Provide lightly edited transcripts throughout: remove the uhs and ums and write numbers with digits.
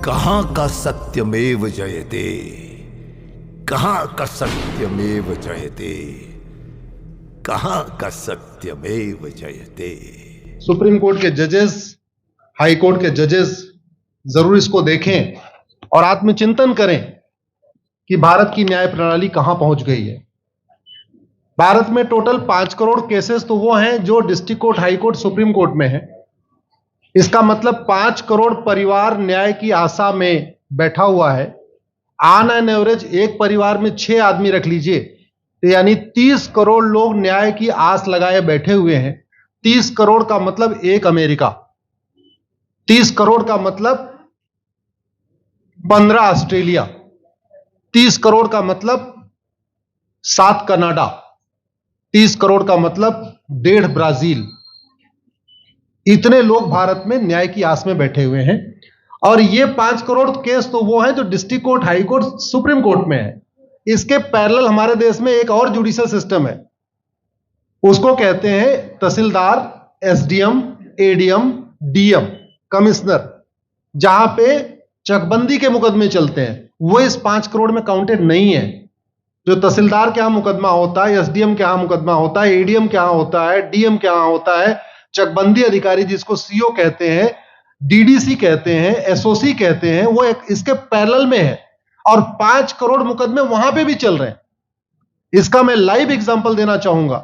कहां का सत्यमेव जयते, कहां का सत्यमेव जयते, कहां का सत्यमेव जयते। सुप्रीम कोर्ट के जजेस, हाई कोर्ट के जजेस जरूर इसको देखें और आत्मचिंतन करें कि भारत की न्याय प्रणाली कहां पहुंच गई है। भारत में टोटल 5 करोड़ केसेस तो वो हैं जो district court, high court, supreme court में है। इसका मतलब 5 करोड़ परिवार न्याय की आशा में बैठा हुआ है। ऑन एन एवरेज एक परिवार में 6 आदमी रख लीजिए, तो यानी 30 करोड़ लोग न्याय की आस लगाए बैठे हुए हैं। 30 करोड़ का मतलब एक अमेरिका, 30 करोड़ का मतलब 15 ऑस्ट्रेलिया, 30 करोड़ का मतलब 7 कनाडा, 30 करोड़ का मतलब 1.5 ब्राजील। इतने लोग भारत में न्याय की आस में बैठे हुए हैं। और ये 5 करोड़ केस तो वो हैं जो district court, high court, supreme court में है। इसके पैरेलल हमारे देश में एक और जुडिशियल सिस्टम है, उसको कहते हैं तहसीलदार, एसडीएम, एडीएम, डीएम, कमिश्नर, जहां पे चकबंदी के मुकदमे चलते हैं। वो इस 5 करोड़ में काउंटेड नहीं है। जो तहसीलदार के यहां मुकदमा होता है, एसडीएम के यहां मुकदमा होता है, एडीएम के यहां होता है, डीएम के यहां होता है, चकबंदी अधिकारी जिसको सीओ कहते हैं, डीडीसी कहते हैं, एसओसी कहते हैं, वो इसके पैरेलल में है। और 5 करोड़ मुकदमे वहां पे भी चल रहे हैं। इसका मैं लाइव एग्जांपल देना चाहूंगा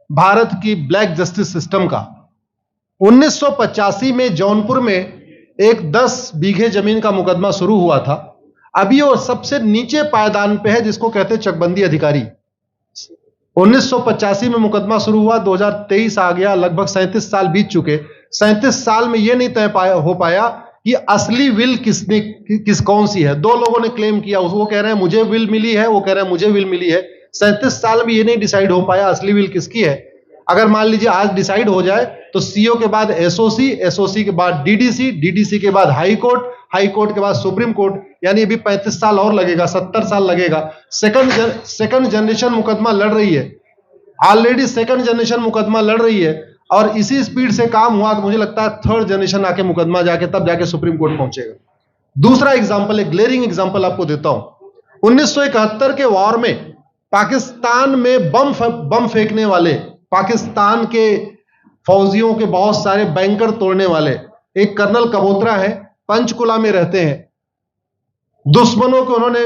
भारत की ब्लैक जस्टिस सिस्टम का। 1985 में जौनपुर में एक 10 बीघे जमीन का मुकदमा शुरू हुआ था। अभी वो सबसे नीचे पायदान पे है, जिसको कहते हैं चकबंदी अधिकारी। 1985 में मुकदमा शुरू हुआ, 2023 आ गया, लगभग 37 साल बीत चुके। 37 साल में यह नहीं तय हो पाया कि असली विल कौन सी है। 2 लोगों ने क्लेम किया, वो कह रहे हैं मुझे विल मिली है, वो कह रहे हैं मुझे विल मिली है। 37 साल में यह नहीं डिसाइड हो पाया असली विल किसकी है। अगर मान लीजिए आज डिसाइड हो जाए तो सीओ के बाद एसओसी, एसओसी के बाद डीडीसी, डीडीसी के बाद हाई कोर्ट, हाई कोर्ट के बाद सुप्रीम कोर्ट, यानी अभी 35 साल और लगेगा, 70 साल लगेगा। सेकंड जनरेशन मुकदमा लड़ रही है, ऑलरेडी सेकंड जनरेशन मुकदमा लड़ रही है। और इसी स्पीड से काम हुआ तो मुझे लगता है थर्ड जनरेशन आके मुकदमा तब जाके सुप्रीम कोर्ट पहुंचेगा। दूसरा एग्जाम्पल, एक ग्लेरिंग एग्जाम्पल आपको देता हूं। 1971 के वॉर में पाकिस्तान में बम फेंकने वाले, पाकिस्तान के फौजियों के बहुत सारे बैंकर तोड़ने वाले एक कर्नल कबोत्रा है, पंचकुला में रहते हैं। दुश्मनों को उन्होंने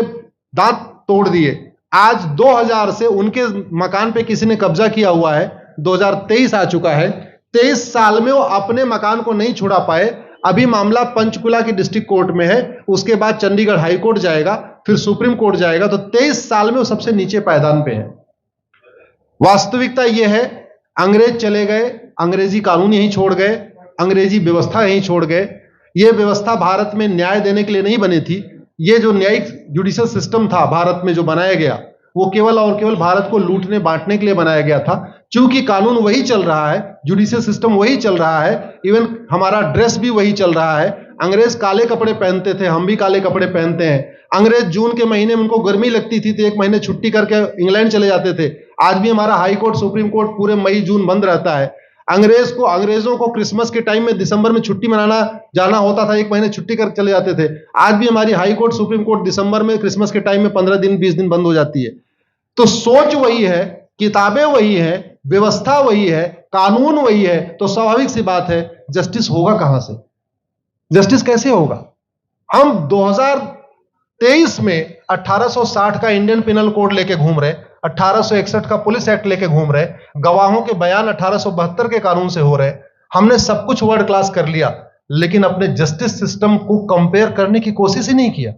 दांत तोड़ दिए। आज 2000 से उनके मकान पे किसी ने कब्जा किया हुआ है। 2023 आ चुका है, 23 साल में वो अपने मकान को नहीं छुड़ा पाए। अभी मामला पंचकुला की डिस्ट्रिक्ट कोर्ट में है, उसके बाद चंडीगढ़ हाई कोर्ट जाएगा, फिर सुप्रीम कोर्ट जाएगा। तो 23 साल में वो सबसे नीचे पायदान पे है। वास्तविकता यह है, अंग्रेज चले गए, अंग्रेजी कानून यहीं छोड़ गए, अंग्रेजी व्यवस्था यहीं छोड़ गए। यह व्यवस्था भारत में न्याय देने के लिए नहीं बनी थी। यह जो न्यायिक जुडिशियल सिस्टम था भारत में जो बनाया गया, वो केवल और केवल भारत को लूटने बांटने के लिए बनाया गया था। क्योंकि कानून वही चल रहा है, जुडिशियल सिस्टम वही चल रहा है, इवन हमारा ड्रेस भी वही चल रहा है। अंग्रेज काले कपड़े पहनते थे, हम भी काले कपड़े पहनते हैं। अंग्रेज जून के महीने में उनको गर्मी लगती थी तो 1 महीने छुट्टी करके इंग्लैंड चले जाते थे। आज भी हमारा हाई कोर्ट, सुप्रीम कोर्ट पूरे मई जून बंद रहता है। अंग्रेजों को क्रिसमस के टाइम में दिसंबर में छुट्टी मनाना जाना होता था, 1 महीने छुट्टी कर चले जाते थे। आज भी हमारी हाई कोर्ट, सुप्रीम कोर्ट दिसंबर में, क्रिसमस के टाइम में 15 दिन 20 दिन बंद हो जाती है। तो सोच वही है, किताबें वही है, व्यवस्था वही है, कानून वही है। तो स्वाभाविक सी बात है, जस्टिस होगा कहां से? जस्टिस कैसे होगा? हम 2023 में 1860 का इंडियन पिनल कोड लेके घूम रहे, 1861 का पुलिस एक्ट लेके घूम रहे, गवाहों के बयान 1872 के कानून से हो रहे। हमने सब कुछ वर्ल्ड क्लास कर लिया, लेकिन अपने जस्टिस सिस्टम को कंपेयर करने की कोशिश ही नहीं किया।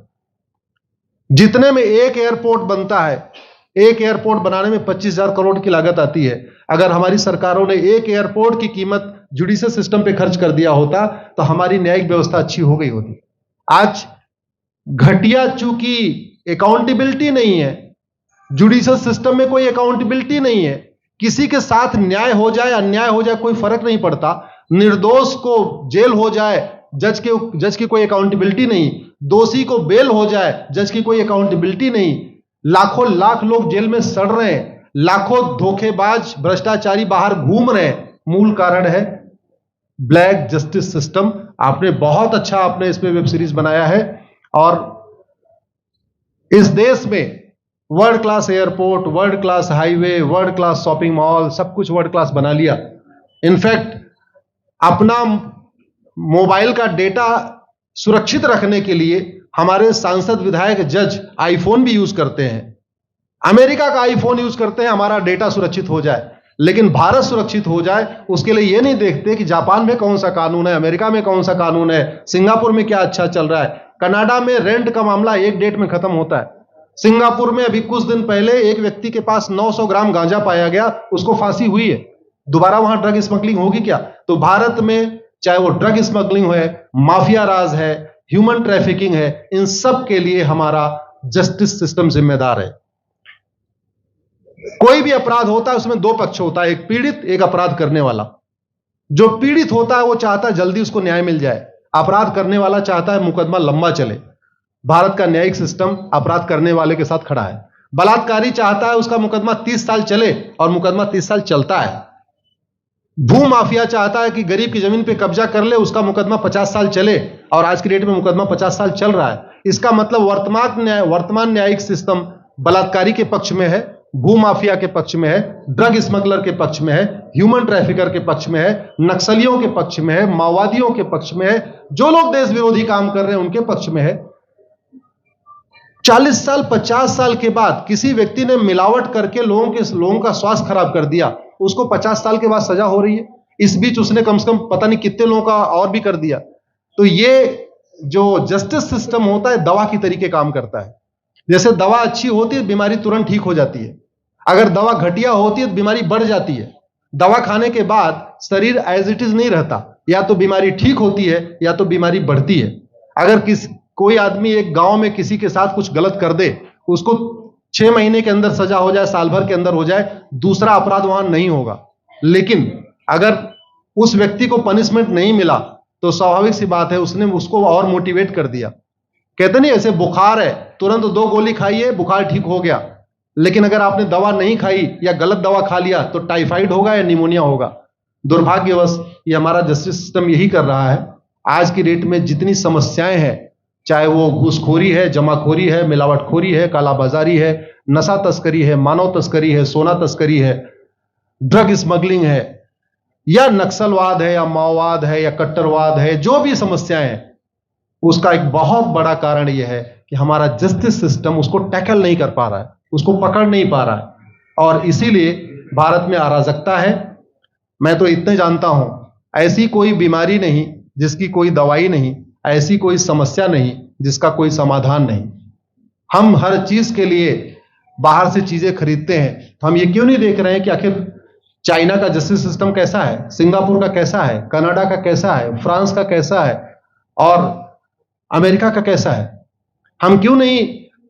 जितने में एक एयरपोर्ट बनता है, एक एयरपोर्ट बनाने में 25,000 करोड़ की लागत आती है। अगर हमारी सरकारों ने एक एयरपोर्ट की कीमत जुडिशियल सिस्टम पे खर्च कर दिया होता तो हमारी न्यायिक व्यवस्था अच्छी हो गई होती। आज घटिया, चूंकि अकाउंटेबिलिटी नहीं है, जुडिशियल सिस्टम में कोई अकाउंटेबिलिटी नहीं है। किसी के साथ न्याय हो जाए, अन्याय हो जाए, कोई फर्क नहीं पड़ता। निर्दोष को जेल हो जाए, जज की कोई अकाउंटेबिलिटी नहीं। दोषी को बेल हो जाए, जज की कोई अकाउंटेबिलिटी नहीं। लाखों लाख लोग जेल में सड़ रहे हैं, लाखों धोखेबाज भ्रष्टाचारी बाहर घूम रहे हैं। मूल कारण है ब्लैक जस्टिस सिस्टम। आपने बहुत अच्छा, आपने इस पे वेब सीरीज बनाया है। और इस देश में world class airport, world class highway, world class shopping mall, सब कुछ वर्ल्ड क्लास बना लिया। इनफैक्ट अपना मोबाइल का डेटा सुरक्षित रखने के लिए हमारे सांसद, विधायक, जज आईफोन भी यूज करते हैं। अमेरिका का आईफोन यूज करते हैं हमारा डेटा सुरक्षित हो जाए। लेकिन भारत सुरक्षित हो जाए उसके लिए यह नहीं देखते कि जापान में कौन सा कानून है, अमेरिका में कौन सा कानून है, सिंगापुर में क्या अच्छा चल रहा है। कनाडा में रेंट का मामला एक डेट में खत्म होता है। सिंगापुर में अभी कुछ दिन पहले एक व्यक्ति के पास 900 ग्राम गांजा पाया गया, उसको फांसी हुई है। दोबारा वहां ड्रग स्मगलिंग होगी क्या? तो भारत में चाहे वो ड्रग स्मगलिंग है, माफिया राज है, ह्यूमन ट्रैफिकिंग है, इन सब के लिए हमारा जस्टिस सिस्टम जिम्मेदार है। कोई भी अपराध होता है उसमें दो पक्ष होता है, एक पीड़ित, एक अपराध करने वाला। जो पीड़ित होता है वो चाहता है जल्दी उसको न्याय मिल जाए, अपराध करने वाला चाहता है मुकदमा लंबा चले। भारत का न्यायिक सिस्टम अपराध करने वाले के साथ खड़ा है। बलात्कारी चाहता है उसका मुकदमा 30 साल चले और मुकदमा 30 साल चलता है। भू माफिया चाहता है कि गरीब की जमीन पे कब्जा कर ले, उसका मुकदमा 50 साल चले और आज की डेट में मुकदमा 50 साल चल रहा है। इसका मतलब वर्तमान न्यायिक सिस्टम बलात्कारी के पक्ष में है, भू माफिया के पक्ष में है, ड्रग स्मगलर के पक्ष में है, ह्यूमन ट्रैफिकर के पक्ष में है, नक्सलियों के पक्ष में है, माओवादियों के पक्ष में है, जो लोग देश विरोधी काम कर रहे हैं उनके पक्ष में है। 40 साल 50 साल के बाद किसी व्यक्ति ने मिलावट करके लोगों का स्वास्थ्य खराब कर दिया, उसको 50 साल के बाद सजा हो रही है। इस बीच उसने कम से कम पता नहीं कितने लोगों का और भी कर दिया। तो ये जो जस्टिस सिस्टम होता है दवा की तरीके काम करता है। जैसे दवा अच्छी होती है बीमारी तुरंत ठीक हो जाती है, अगर दवा घटिया होती है तो बीमारी बढ़ जाती है। दवा खाने के बाद शरीर एज इट इज नहीं रहता, या तो बीमारी ठीक होती है या तो बीमारी बढ़ती है। अगर कोई आदमी एक गांव में किसी के साथ कुछ गलत कर दे, उसको 6 महीने के अंदर सजा हो जाए, साल भर के अंदर हो जाए, दूसरा अपराध वहां नहीं होगा। लेकिन अगर उस व्यक्ति को पनिशमेंट नहीं मिला तो स्वाभाविक सी बात है उसने उसको और मोटिवेट कर दिया। कहते नहीं, ऐसे बुखार है, तुरंत 2 गोली खाइए, बुखार ठीक हो गया। लेकिन अगर आपने दवा नहीं खाई या गलत दवा खा लिया तो टाइफाइड होगा या निमोनिया होगा। दुर्भाग्यवश ये हमारा जस्टिस सिस्टम यही कर रहा है। आज की डेट में जितनी समस्याएं हैं, चाहे वो घूसखोरी है, जमाखोरी है, मिलावटखोरी है, कालाबाजारी है, नशा तस्करी है, मानव तस्करी है, सोना तस्करी है, ड्रग स्मगलिंग है, या नक्सलवाद है, या माओवाद है, या कट्टरवाद है, जो भी समस्याएं हैं, उसका एक बहुत बड़ा कारण यह है कि हमारा जस्टिस सिस्टम उसको टैकल नहीं कर पा रहा है, उसको पकड़ नहीं पा रहा है। और इसीलिए भारत में अराजकता है। मैं तो इतने जानता हूं, ऐसी कोई बीमारी नहीं जिसकी कोई दवाई नहीं, ऐसी कोई समस्या नहीं जिसका कोई समाधान नहीं। हम हर चीज के लिए बाहर से चीजें खरीदते हैं, तो हम ये क्यों नहीं देख रहे हैं कि आखिर चाइना का जस्टिस सिस्टम कैसा है, सिंगापुर का कैसा है, कनाडा का कैसा है, फ्रांस का कैसा है और अमेरिका का कैसा है। हम क्यों नहीं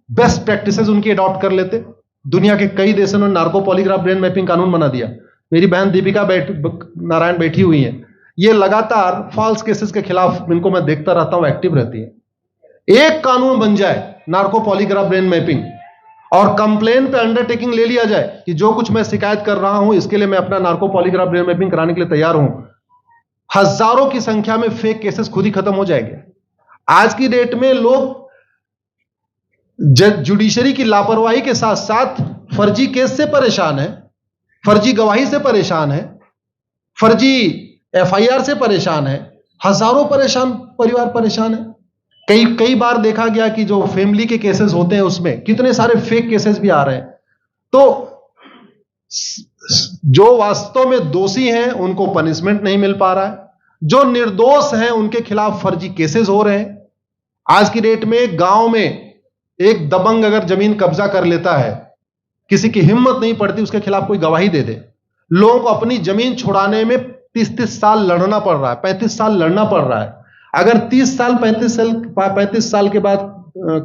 बेस्ट प्रैक्टिसेस उनकी अडॉप्ट कर लेते। दुनिया के कई देशों ने नार्को पॉलीग्राफ ब्रेन मैपिंग कानून बना दिया। मेरी बहन दीपिका नारायण बैठी हुई है, ये लगातार फॉल्स केसेस के खिलाफ, इनको मैं देखता रहता हूं, एक्टिव रहती है। एक कानून बन जाए नार्को पॉलीग्राफ ब्रेन मैपिंग और कंप्लेन पे अंडरटेकिंग ले लिया जाए कि जो कुछ मैं शिकायत कर रहा हूं इसके लिए मैं अपना नार्को पॉलीग्राफ ब्रेन मैपिंग कराने के लिए तैयार हूं, हजारों की संख्या में फेक केसेस खुद ही खत्म हो जाएंगे। आज की डेट में लोग जुडिशरी की लापरवाही के साथ साथ फर्जी केस से परेशान है, फर्जी गवाही से परेशान है, फर्जी एफआईआर से परेशान है, हजारों परिवार परेशान है। कई बार देखा गया कि जो फैमिली के केसेस होते हैं उसमें कितने सारे फेक केसेस भी आ रहे हैं। तो जो वास्तव में दोषी हैं उनको पनिशमेंट नहीं मिल पा रहा है, जो निर्दोष हैं उनके खिलाफ फर्जी केसेस हो रहे हैं। आज की डेट में गांव में एक दबंग अगर जमीन कब्जा कर लेता है, किसी की हिम्मत नहीं पड़ती उसके खिलाफ कोई गवाही दे दे। लोगों को अपनी जमीन छुड़ाने में 30 साल लड़ना पड़ रहा है, 35 साल लड़ना पड़ रहा है। अगर 30 साल 35 साल के बाद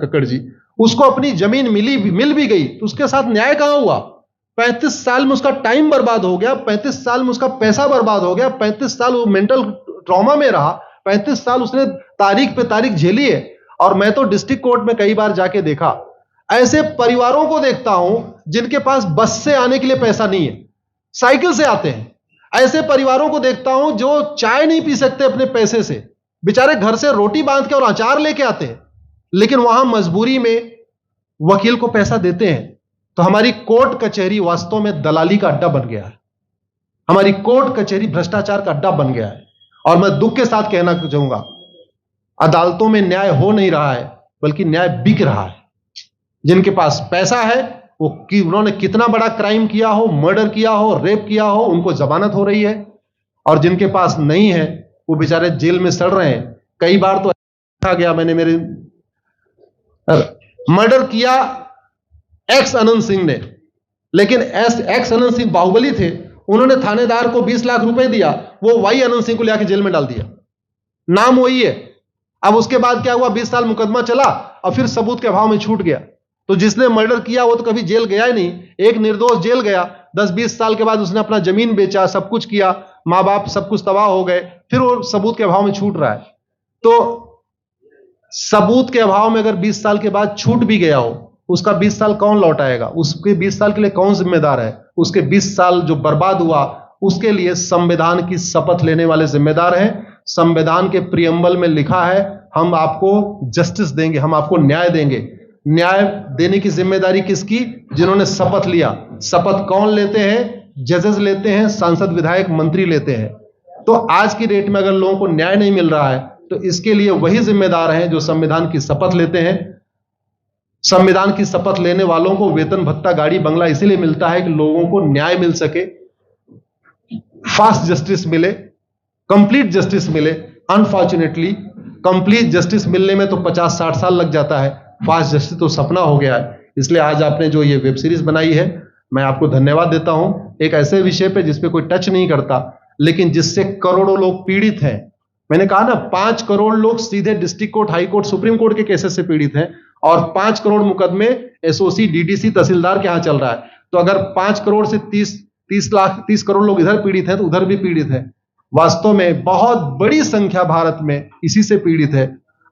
कक्कड़ जी उसको अपनी जमीन मिल भी गई तो उसके साथ न्याय कहां हुआ? 35 साल में उसका टाइम बर्बाद हो गया, 35 साल में उसका पैसा बर्बाद हो गया, 35 साल वो मेंटल ट्रॉमा में रहा, 35 साल उसने तारीख पे तारीख झेली है। और मैं तो डिस्ट्रिक्ट कोर्ट में कई बार जाके देखा, ऐसे परिवारों को देखता हूं जिनके पास बस से आने के लिए पैसा नहीं है, साइकिल से आते हैं। ऐसे परिवारों को देखता हूं जो चाय नहीं पी सकते अपने पैसे से, बेचारे घर से रोटी बांध के और अचार लेके आते हैं। लेकिन वहां मजबूरी में वकील को पैसा देते हैं। तो हमारी कोर्ट कचहरी वास्तव में दलाली का अड्डा बन गया है। हमारी कोर्ट कचहरी भ्रष्टाचार का अड्डा बन गया है। और मैं दुख के साथ कहना चाहूंगा, अदालतों में न्याय हो नहीं रहा है, बल्कि न्याय बिक रहा है। जिनके पास पैसा है, वो उन्होंने कितना बड़ा क्राइम किया हो, मर्डर किया हो, रेप किया हो, उनको जमानत हो रही है। और जिनके पास नहीं है, वो बेचारे जेल में सड़ रहे हैं। कई बार तो देखा गया, मैंने मेरे मर्डर किया एक्स अनंत सिंह ने, लेकिन एक्स अनंत सिंह बाहुबली थे, उन्होंने थानेदार को 20 लाख रुपए दिया, वो वाई अनंत सिंह को लेकर जेल में डाल दिया। नाम वही है। अब उसके बाद क्या हुआ, 20 साल मुकदमा चला और फिर सबूत के अभाव में छूट गया। तो जिसने मर्डर किया वो तो कभी जेल गया ही नहीं। एक निर्दोष जेल गया, 10-20 साल के बाद उसने अपना जमीन बेचा, सब कुछ किया, मां बाप सब कुछ तबाह हो गए, फिर वो सबूत के अभाव में छूट रहा है। तो सबूत के अभाव में अगर 20 साल के बाद छूट भी गया हो, उसका 20 साल कौन लौटाएगा? उसके 20 साल के लिए कौन जिम्मेदार है? उसके 20 साल जो बर्बाद हुआ, उसके लिए संविधान की शपथ लेने वाले जिम्मेदार हैं। संविधान के प्रियम्बल में लिखा है, हम आपको जस्टिस देंगे, हम आपको न्याय देंगे। न्याय देने की जिम्मेदारी किसकी? जिन्होंने शपथ लिया। शपथ कौन लेते हैं? जजेस लेते हैं, सांसद, विधायक, मंत्री लेते हैं। तो आज की डेट में अगर लोगों को न्याय नहीं मिल रहा है, तो इसके लिए वही जिम्मेदार हैं जो संविधान की शपथ लेते हैं। संविधान की शपथ लेने वालों को वेतन, भत्ता, गाड़ी, बंगला इसीलिए मिलता है कि लोगों को न्याय मिल सके, फास्ट जस्टिस मिले, कंप्लीट जस्टिस मिले। अनफॉर्चुनेटली कंप्लीट जस्टिस मिलने में तो 50-60 साल लग जाता है, फास्ट जस्टिस तो सपना हो गया है। इसलिए आज आपने जो ये वेब सीरीज बनाई है, मैं आपको धन्यवाद देता हूं। एक ऐसे विषय पे जिस पे कोई टच नहीं करता, लेकिन जिससे करोड़ों लोग पीड़ित हैं। मैंने कहा ना, 5 करोड़ लोग सीधे district court, high court, supreme court के केसेस से पीड़ित हैं, और 5 करोड़ मुकदमे एसओसी, डीडीसी, तहसीलदार के यहां चल रहा है। तो अगर 5 करोड़ से 30 करोड़ लोग इधर पीड़ित हैं, तो उधर भी पीड़ित है। वास्तव में बहुत बड़ी संख्या भारत में इसी से पीड़ित है।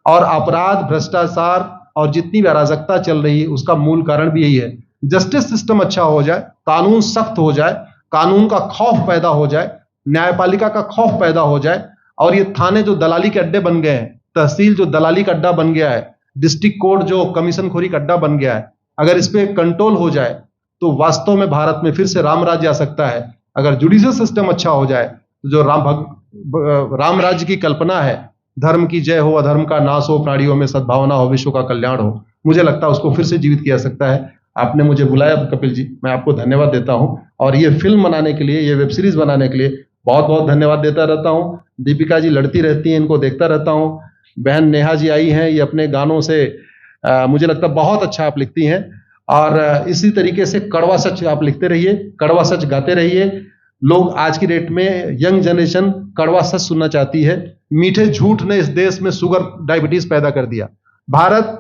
और अपराध, भ्रष्टाचार और जितनी भी अराजकता चल रही है, उसका मूल कारण भी यही है। जस्टिस सिस्टम अच्छा हो जाए, कानून सख्त हो जाए, कानून का खौफ पैदा हो जाए, न्यायपालिका का खौफ पैदा हो जाए, और ये थाने जो दलाली के अड्डे बन गए हैं, तहसील जो दलाली का अड्डा बन गया है, डिस्ट्रिक्ट कोर्ट जो कमीशनखोरी का अड्डा बन गया है, अगर इस पे कंट्रोल हो जाए तो वास्तव में भारत में फिर से राम राज्य आ सकता है। अगर जुडिशियल सिस्टम अच्छा हो जाए, तो जो राम राज्य की कल्पना है, धर्म की जय हो, अधर्म का नाश हो, प्राणियों में सद्भावना हो, विश्व का कल्याण हो, मुझे लगता है उसको फिर से जीवित किया सकता है। आपने मुझे बुलाया कपिल जी, मैं आपको धन्यवाद देता हूं। और ये फिल्म बनाने के लिए, ये वेब सीरीज बनाने के लिए बहुत बहुत धन्यवाद देता रहता हूं। दीपिका जी लड़ती रहती हैं, इनको देखता रहता हूं। बहन नेहा जी आई हैं, ये अपने गानों से मुझे लगता है बहुत अच्छा आप लिखती हैं। और इसी तरीके से कड़वा सच आप लिखते रहिए, कड़वा सच गाते रहिए। लोग आज की डेट में, यंग जनरेशन कड़वा सच सुनना चाहती है। मीठे झूठ ने इस देश में शुगर, डायबिटीज पैदा कर दिया। भारत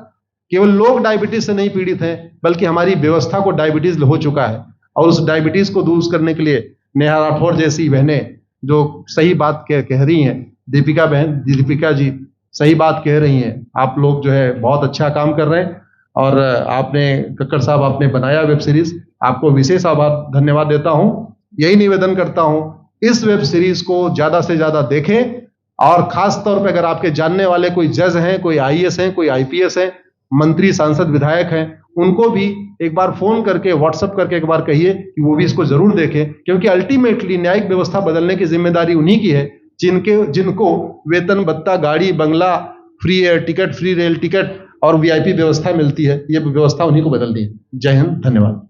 केवल लोग डायबिटीज से नहीं पीड़ित हैं, बल्कि हमारी व्यवस्था को डायबिटीज हो चुका है। और उस डायबिटीज को दूर करने के लिए नेहा राठौर जैसी बहनें जो सही बात कह रही हैं, दीपिका जी सही बात कह रही हैं, आप लोग जो है बहुत अच्छा काम कर रहे हैं। और आपने, कक्कड़ साहब, आपने बनाया वेब सीरीज, आपको विशेष आभार, धन्यवाद देता हूं। यही निवेदन करता हूं, इस वेब सीरीज को ज्यादा से ज्यादा देखें। और खास तौर पे अगर आपके जानने वाले कोई जज हैं, कोई आईएएस हैं, कोई आईपीएस हैं, मंत्री, सांसद, विधायक हैं, उनको भी एक बार फोन करके, व्हाट्सएप करके एक बार कहिए कि वो भी इसको जरूर देखें। क्योंकि अल्टीमेटली न्यायिक व्यवस्था बदलने की जिम्मेदारी उन्हीं की है जिनको वेतन, भत्ता, गाड़ी, बंगला, free air ticket, free rail ticket और वीआईपी व्यवस्था मिलती है। ये व्यवस्था उन्हीं को बदलनी है। जय हिंद, धन्यवाद।